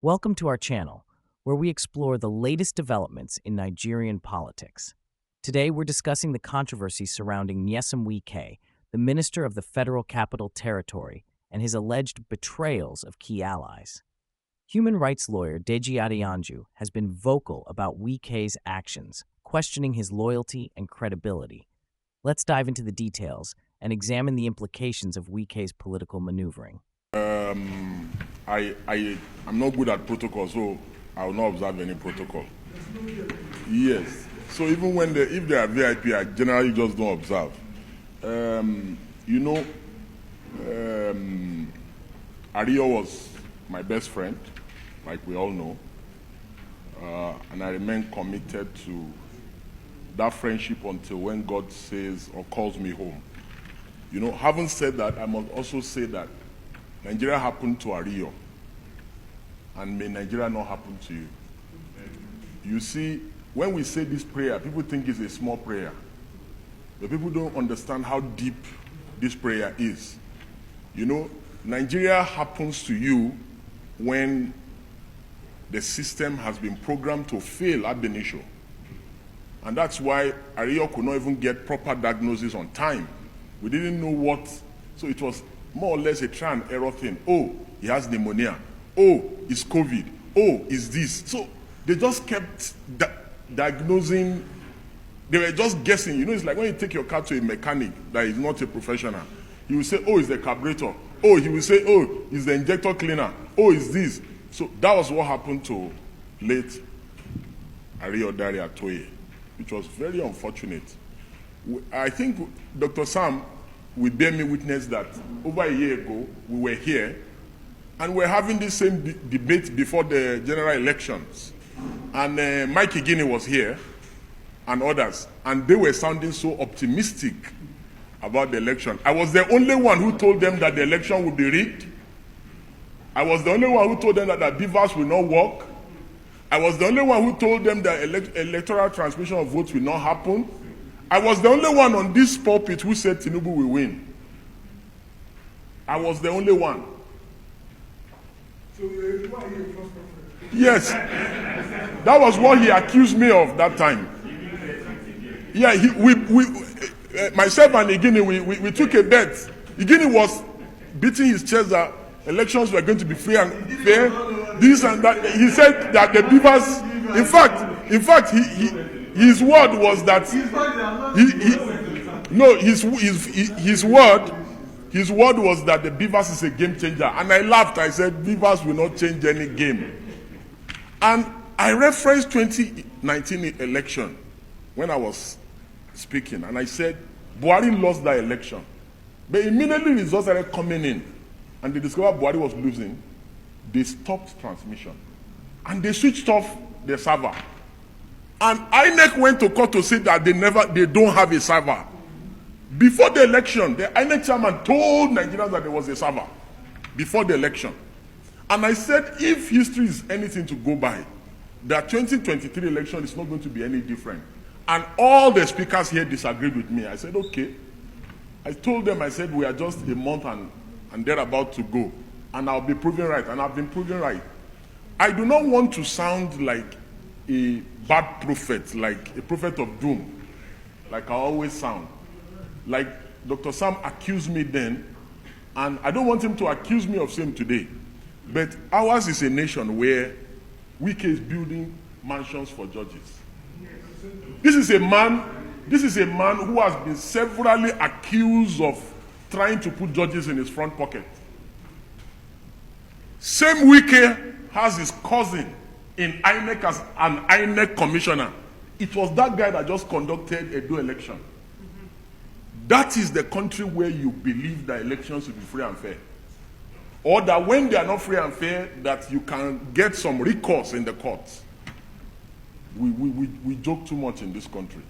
Welcome to our channel, where we explore the latest developments in Nigerian politics. Today, we're discussing the controversy surrounding Nyesom Wike, the Minister of the Federal Capital Territory, and his alleged betrayals of key allies. Human rights lawyer Deji Adeyanju has been vocal about Wike's actions, questioning his loyalty and credibility. Let's dive into the details and examine the implications of Wike's political maneuvering. I'm not good at protocol, so I will not observe any protocol. Yes. So even when if they are VIP, I generally just don't observe. Ario was my best friend, like we all know, and I remain committed to that friendship until when God says or calls me home. Having said that, I must also say that Nigeria happened to Ario, and may Nigeria not happen to you. You see, when we say this prayer, people think it's a small prayer, but people don't understand how deep this prayer is. Nigeria happens to you when the system has been programmed to fail ab initio. And that's why Ario could not even get proper diagnosis on time. We didn't know what, so it was more or less a try and error thing. Oh, he has pneumonia. Oh, it's COVID. Oh, it's this. So they just kept diagnosing. They were just guessing. It's like when you take your car to a mechanic that is not a professional. He will say, oh, it's the carburetor. Oh, he will say, oh, it's the injector cleaner. Oh, it's this. So that was what happened to late Ario Dari Atoye, which was very unfortunate. I think Dr. Sam will bear me witness that over a year ago, we were here, and we're having this same debate before the general elections. And Mike Guinea was here, and others, and they were sounding so optimistic about the election. I was the only one who told them that the election would be rigged. I was the only one who told them that the beavers will not work. I was the only one who told them that electoral transmission of votes will not happen. I was the only one on this pulpit who said Tinubu will win. I was the only one. So you are here first. Yes. That was what he accused me of that time. Yeah, myself and Igini, we took a bet. Igini was beating his chest that elections were going to be free and fair. This and that. He said that the beavers, in fact, his word was that his word was that the beavers is a game changer. And I laughed. I said, beavers will not change any game. And I referenced 2019 election when I was speaking, and I said, Buhari lost that election. But immediately results started coming in, and they discovered Buhari was losing. They stopped transmission, and they switched off the server. And INEC went to court to say that they don't have a server. Before the election, the INEC chairman told Nigerians that there was a server before the election. And I said, if history is anything to go by, the 2023 election is not going to be any different. And all the speakers here disagreed with me. I said, okay. I told them, I said, we are just a month and they're about to go. And I'll be proven right. And I've been proven right. I do not want to sound like a bad prophet, like a prophet of doom, like I always sound. Like Dr. Sam accused me then, and I don't want him to accuse me of same today. But ours is a nation where Wike is building mansions for judges. This is a man who has been severally accused of trying to put judges in his front pocket. Same Wike has his cousin in INEC as an INEC commissioner. It was that guy that just conducted a dual election. That is the country where you believe that elections should be free and fair. Or that when they are not free and fair, that you can get some recourse in the courts. We joke too much in this country.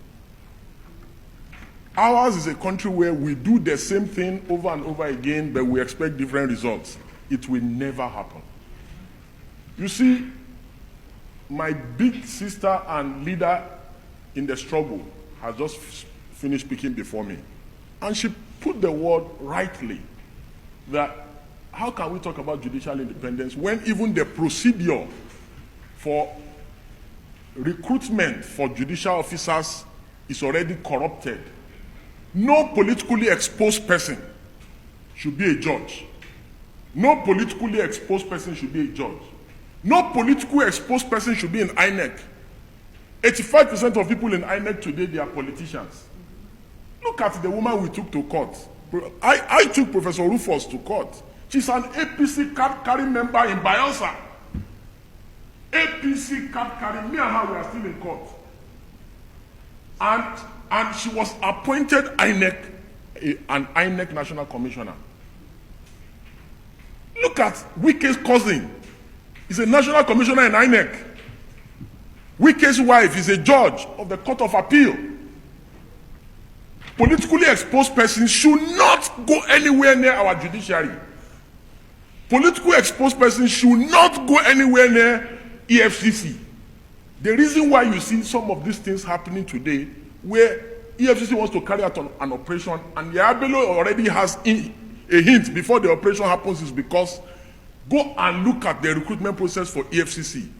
Ours is a country where we do the same thing over and over again, but we expect different results. It will never happen. You see, my big sister and leader in the struggle has just finished speaking before me. And she put the word rightly that how can we talk about judicial independence when even the procedure for recruitment for judicial officers is already corrupted? No politically exposed person should be a judge. No politically exposed person should be a judge. No politically exposed person should be in INEC. 85% of people in INEC today, they are politicians. Look at the woman we took to court. I took Professor Rufus to court. She's an APC card-carrying member in Bayelsa. APC card-carrying, me and her, we are still in court. And she was appointed an INEC National Commissioner. Look at Wike's cousin. He's a National Commissioner in INEC. Wike's wife is a judge of the Court of Appeal. Politically exposed persons should not go anywhere near our judiciary. Politically exposed persons should not go anywhere near EFCC. The reason why you see some of these things happening today, where EFCC wants to carry out an operation and the Abelo already has a hint before the operation happens, is because go and look at the recruitment process for EFCC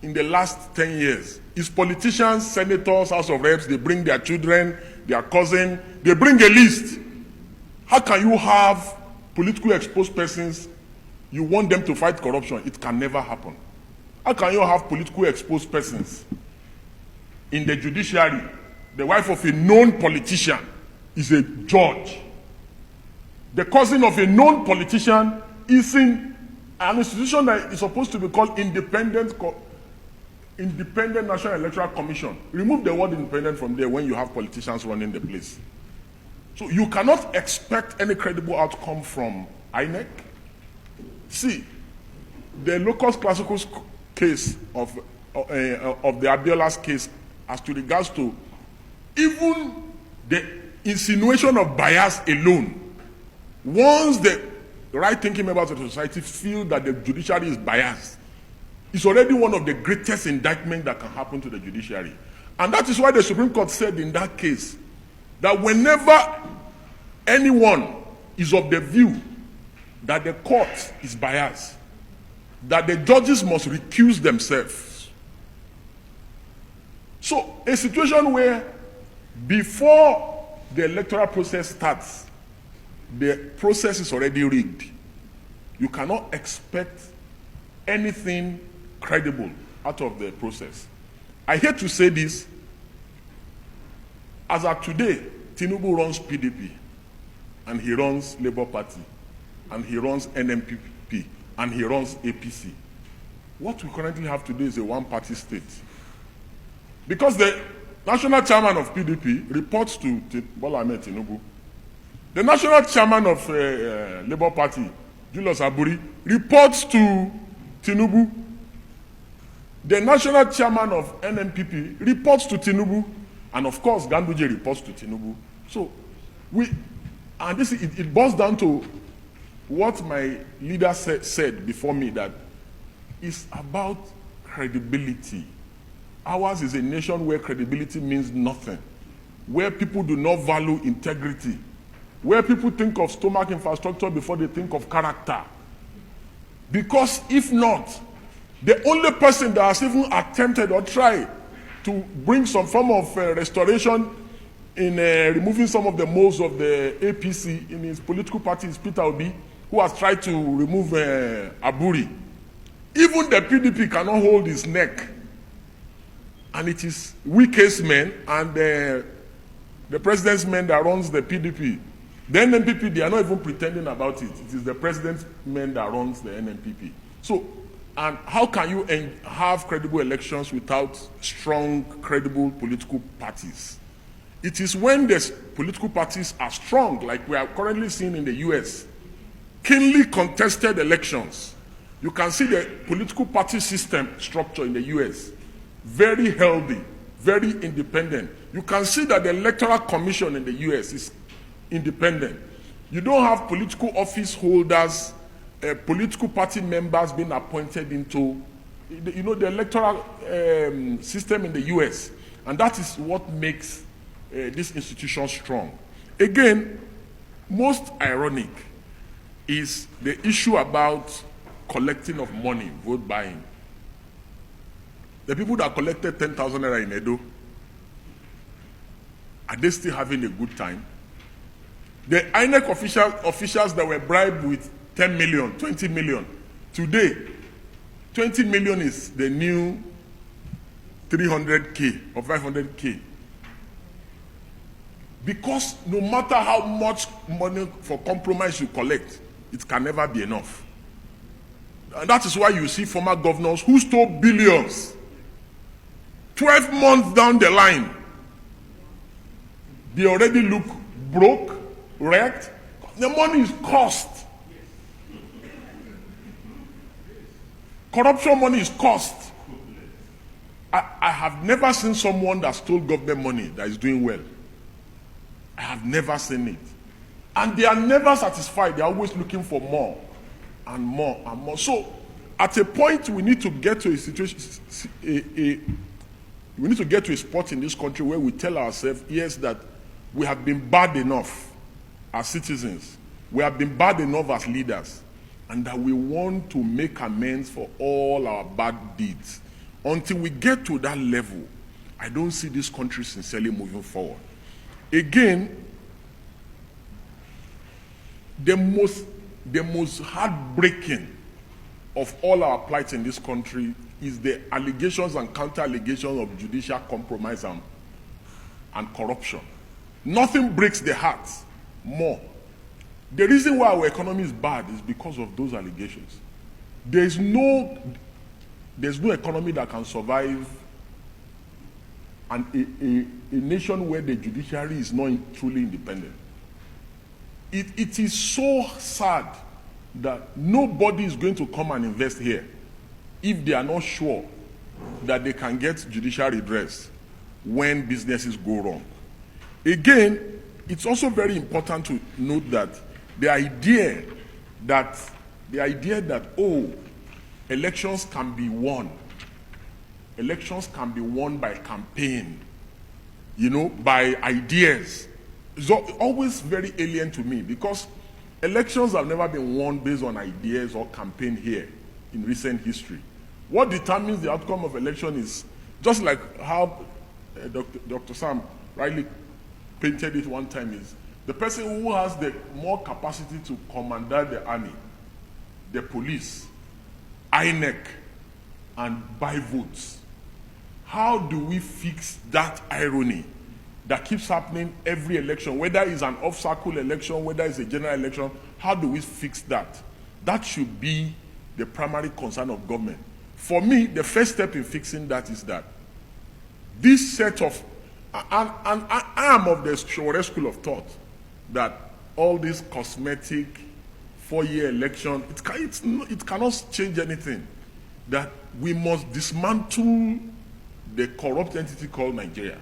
in the last 10 years. It's politicians, senators, House of Reps, they bring their children, their cousin, they bring a list. How can you have politically exposed persons, you want them to fight corruption? It can never happen. How can you have politically exposed persons in the judiciary? The wife of a known politician is a judge. The cousin of a known politician is in an institution that is supposed to be called Independent National Electoral Commission. Remove the word independent from there when you have politicians running the place. So you cannot expect any credible outcome from INEC. See, the Locus Classicus case of the Abiola's case, as to regards to even the insinuation of bias alone, once the right-thinking members of the society feel that the judiciary is biased, it's already one of the greatest indictments that can happen to the judiciary. And that is why the Supreme Court said in that case that whenever anyone is of the view that the court is biased, that the judges must recuse themselves. So a situation where before the electoral process starts, the process is already rigged, you cannot expect anything credible out of the process. I hate to say this, as of today, Tinubu runs PDP, and he runs Labour Party, and he runs NMPP, and he runs APC. What we currently have today is a one-party state. Because the national chairman of PDP reports to Bola Ahmed Tinubu. The national chairman of Labour Party, Julius Aburi, reports to Tinubu. The national chairman of NMPP reports to Tinubu. And of course, Ganduje reports to Tinubu. So, it boils down to what my leader said before me, that it's about credibility. Ours is a nation where credibility means nothing, where people do not value integrity, where people think of stomach infrastructure before they think of character. Because if not, the only person that has even attempted or tried to bring some form of restoration in removing some of the moles of the APC in his political party is Peter Obi, who has tried to remove Aburi. Even the PDP cannot hold his neck. And it is Wike's men and the president's men that runs the PDP. The NMPP, they are not even pretending about it. It is the president's men that runs the NMPP. So, and how can you have credible elections without strong, credible political parties? It is when the political parties are strong, like we are currently seeing in the US, keenly contested elections. You can see the political party system structure in the US, very healthy, very independent. You can see that the Electoral Commission in the US is independent. You don't have political office holders, political party members being appointed into, the electoral system in the US. And that is what makes this institution strong. Again, most ironic, is the issue about collecting of money, vote buying. The people that collected 10,000 naira in Edo, are they still having a good time? The INEC officials that were bribed with 10 million, 20 million, today, 20 million is the new 300K or 500K. Because no matter how much money for compromise you collect, it can never be enough. And that is why you see former governors who stole billions, 12 months down the line, they already look broke, wrecked. The money is cost. Corruption money is cost. I have never seen someone that stole government money that is doing well. I have never seen it. And they are never satisfied. They are always looking for more and more and more. So at a point, we need to get to a situation, we need to get to a spot in this country where we tell ourselves, yes, that we have been bad enough as citizens. We have been bad enough as leaders. And that we want to make amends for all our bad deeds. Until we get to that level, I don't see this country sincerely moving forward. Again, the most heartbreaking of all our plights in this country is the allegations and counter-allegations of judicial compromise and corruption. Nothing breaks the heart more. The reason why our economy is bad is because of those allegations. There's no economy that can survive a nation where the judiciary is not truly independent. It is so sad that nobody is going to come and invest here if they are not sure that they can get judicial redress when businesses go wrong. Again, it's also very important to note that the idea that elections can be won. Elections can be won by campaign, by ideas. It's always very alien to me because elections have never been won based on ideas or campaign here in recent history. What determines the outcome of election is just like how Dr. Sam rightly painted it one time, is the person who has the more capacity to command the army, the police, INEC, and buy votes. How do we fix that irony that keeps happening every election, whether it's an off-cycle election, whether it's a general election? How do we fix that? That should be the primary concern of government. For me, the first step in fixing that is that this set of, and I am of the Shore school of thought that all this cosmetic 4-year election, it cannot change anything. That we must dismantle the corrupt entity called Nigeria.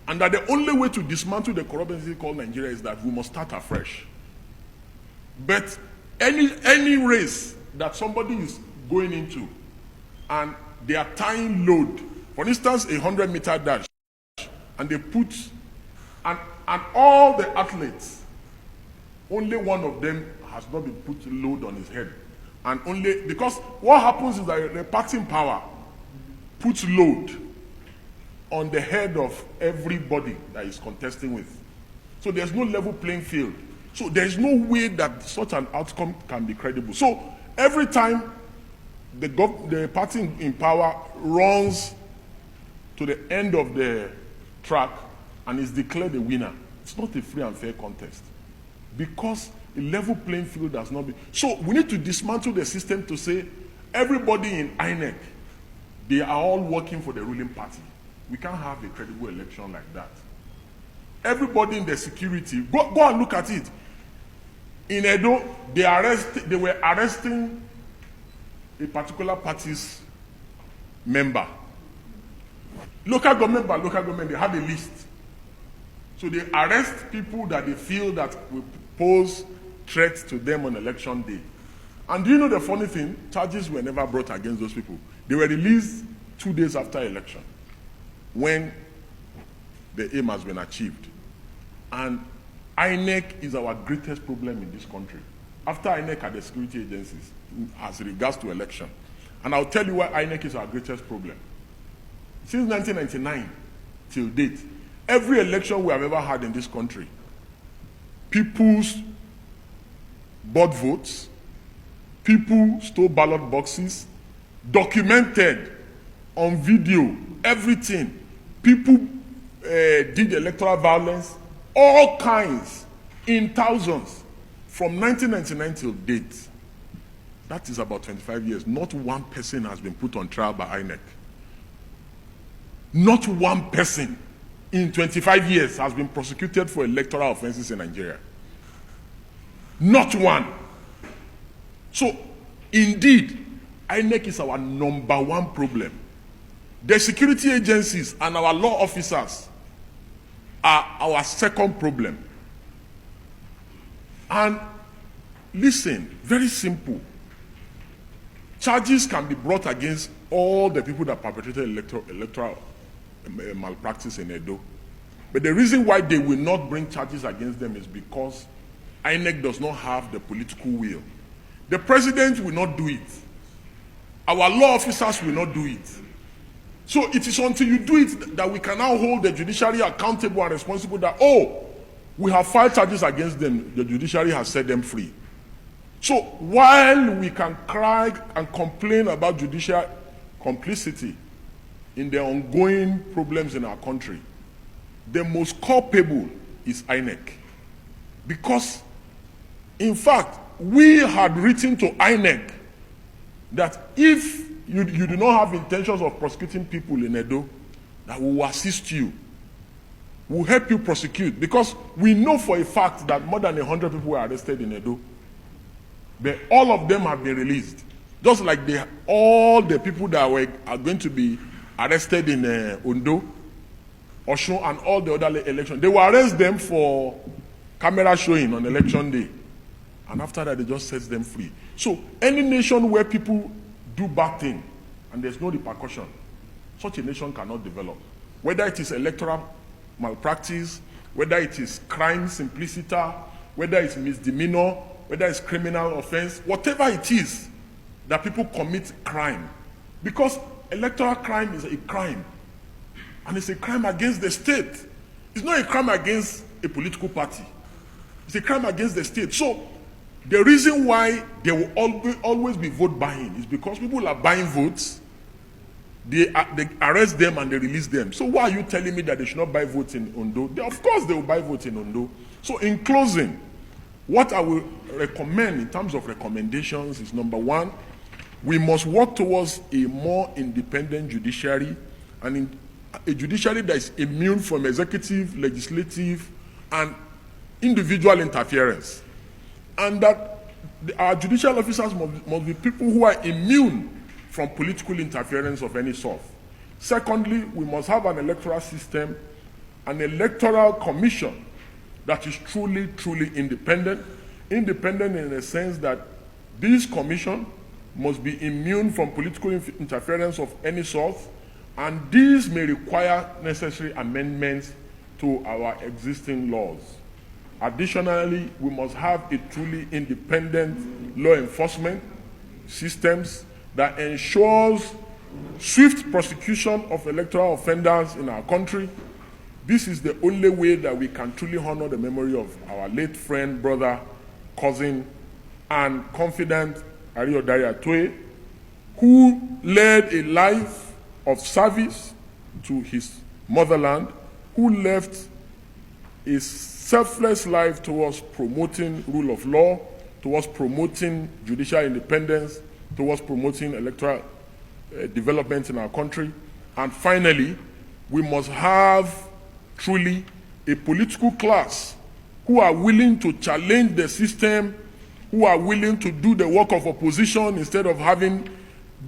And that the only way to dismantle the corrupt entity called Nigeria is that we must start afresh. But any race that somebody is going into and they are tying load, for instance, a 100-meter dash, and they put, and all the athletes, only one of them has not been put load on his head. And only, because what happens is that the parting power puts load on the head of everybody that is contesting with. So there's no level playing field. So there's no way that such an outcome can be credible. So every time the party in power runs to the end of the track and is declared a winner, it's not a free and fair contest. Because a level playing field has not been. So we need to dismantle the system to say everybody in INEC, they are all working for the ruling party. We can't have a credible election like that. Everybody in the security, go and look at it. In Edo, they were arresting a particular party's member. Local government by local government, they had a list. So they arrest people that they feel that will pose threats to them on election day. And do you know the funny thing? Charges were never brought against those people. They were released 2 days after election, when the aim has been achieved. And INEC is our greatest problem in this country. after INEC are the security agencies as regards to election. And I'll tell you why INEC is our greatest problem. Since 1999 till date, every election we have ever had in this country, people bought votes, people stole ballot boxes, documented on video, everything. People did electoral violence, all kinds, in thousands, from 1999 till date. That is about 25 years. Not one person has been put on trial by INEC. Not one person in 25 years has been prosecuted for electoral offenses in Nigeria. Not one. So, indeed, INEC is our number one problem. The security agencies and our law officers are our second problem. And listen, very simple. Charges can be brought against all the people that perpetrated electoral malpractice in Edo. But the reason why they will not bring charges against them is because INEC does not have the political will. The president will not do it. Our law officers will not do it. So it is until you do it that we can now hold the judiciary accountable and responsible that, oh, we have filed charges against them, the judiciary has set them free. So while we can cry and complain about judicial complicity in the ongoing problems in our country, the most culpable is INEC. Because, in fact, we had written to INEC that if you do not have intentions of prosecuting people in Edo, that we will assist you. We will help you prosecute. Because we know for a fact that more than 100 people were arrested in Edo. But all of them have been released. Just like all the people that are going to be arrested in Ondo, Osun, and all the other elections. They will arrest them for camera showing on election day. And after that, they just set them free. So any nation where people do bad things and there's no repercussion, such a nation cannot develop. Whether it is electoral malpractice, whether it is crime simpliciter, whether it's misdemeanor, whether it's criminal offense, whatever it is that people commit crime. Because electoral crime is a crime. And it's a crime against the state. It's not a crime against a political party. It's a crime against the state. So the reason why there will always be vote buying is because people are buying votes, they arrest them and they release them. So why are you telling me that they should not buy votes in Ondo? Of course they will buy votes in Ondo. So in closing, what I will recommend in terms of recommendations is, number one, we must work towards a more independent judiciary, and a judiciary that is immune from executive, legislative, and individual interference. And that our judicial officers must be people who are immune from political interference of any sort. Secondly, we must have an electoral system, an electoral commission that is truly, truly independent. Independent in the sense that this commission must be immune from political interference of any sort, and these may require necessary amendments to our existing laws. Additionally, we must have a truly independent law enforcement systems that ensures swift prosecution of electoral offenders in our country. This is the only way that we can truly honor the memory of our late friend, brother, cousin, and confidant Ariodari Atoye, who led a life of service to his motherland, who left a selfless life towards promoting rule of law, towards promoting judicial independence, towards promoting electoral development in our country. And finally, we must have truly a political class who are willing to challenge the system, who are willing to do the work of opposition instead of having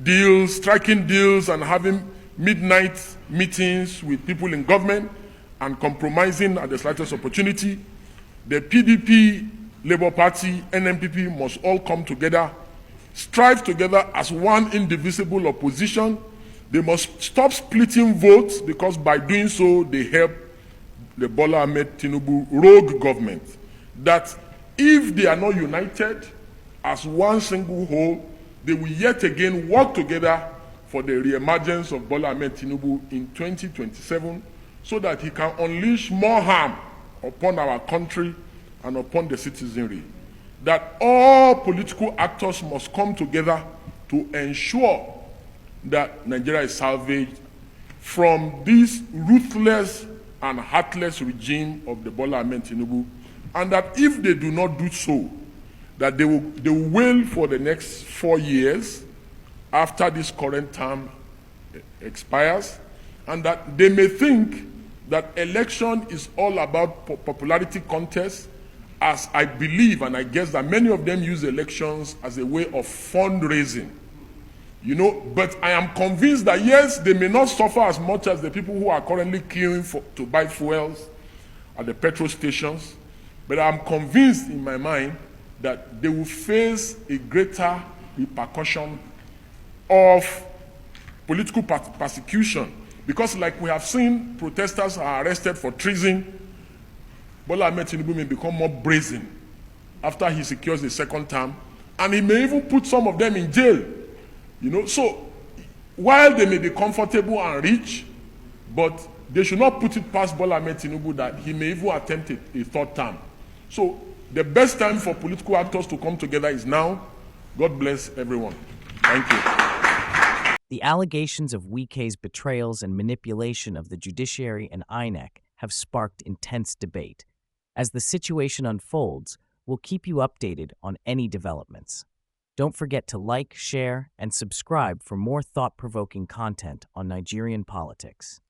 deals, striking deals, and having midnight meetings with people in government and compromising at the slightest opportunity. The PDP, Labour Party, NMPP must all come together, strive together as one indivisible opposition. They must stop splitting votes, because by doing so, they help the Bola Ahmed Tinubu rogue government. That if they are not united, as one single whole, they will yet again work together for the re-emergence of Bola Ahmed Tinubu in 2027 so that he can unleash more harm upon our country and upon the citizenry. That all political actors must come together to ensure that Nigeria is salvaged from this ruthless and heartless regime of the Bola Ahmed Tinubu, and that if they do not do so, that they will wail for the next 4 years after this current term expires, and that they may think that election is all about popularity contest, as I believe and I guess that many of them use elections as a way of fundraising. You know, but I am convinced that yes, they may not suffer as much as the people who are currently queuing to buy fuels at the petrol stations, but I am convinced in my mind that they will face a greater repercussion of political persecution. Because like we have seen, protesters are arrested for treason. Bola Ahmed Tinubu may become more brazen after he secures the second term, and he may even put some of them in jail. You know, so while they may be comfortable and rich, but they should not put it past Bola Ahmed Tinubu that he may even attempt a third term. So the best time for political actors to come together is now. God bless everyone. Thank you. The allegations of Wike's betrayals and manipulation of the judiciary and INEC have sparked intense debate. As the situation unfolds, we'll keep you updated on any developments. Don't forget to like, share, and subscribe for more thought-provoking content on Nigerian politics.